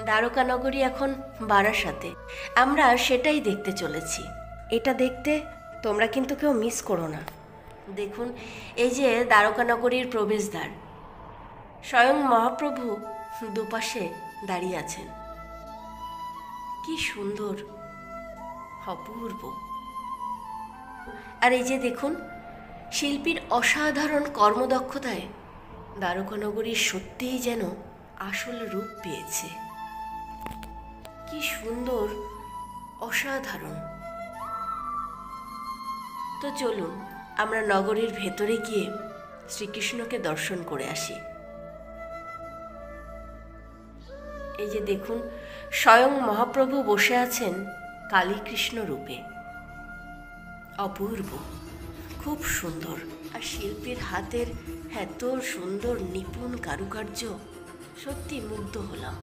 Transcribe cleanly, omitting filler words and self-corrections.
দ্বারকানগরী এখন বারাসাতে। আমরা সেটাই দেখতে চলেছি। এটা দেখতে তোমরা কিন্তু কেউ মিস করো না। দেখুন, এই যে দ্বারকানগরীর প্রবেশদ্বার, স্বয়ং মহাপ্রভু দুপাশে দাঁড়িয়ে আছেন। কি সুন্দর, অপূর্ব। আর এই যে দেখুন, শিল্পীর অসাধারণ কর্মদক্ষতায় দ্বারকানগরী সত্যিই যেন আসল রূপ পেয়েছে। কি সুন্দর, অসাধারণ। তো চলুন আমরা নগরীর ভেতরে গিয়ে শ্রীকৃষ্ণকে দর্শন করে আসি। এই যে দেখুন, স্বয়ং মহাপ্রভু বসে আছেন কালীকৃষ্ণ রূপে। অপূর্ব, খুব সুন্দর। আর শিল্পীর হাতের এত সুন্দর নিপুণ কারুকার্য, সত্যি মুগ্ধ হলাম।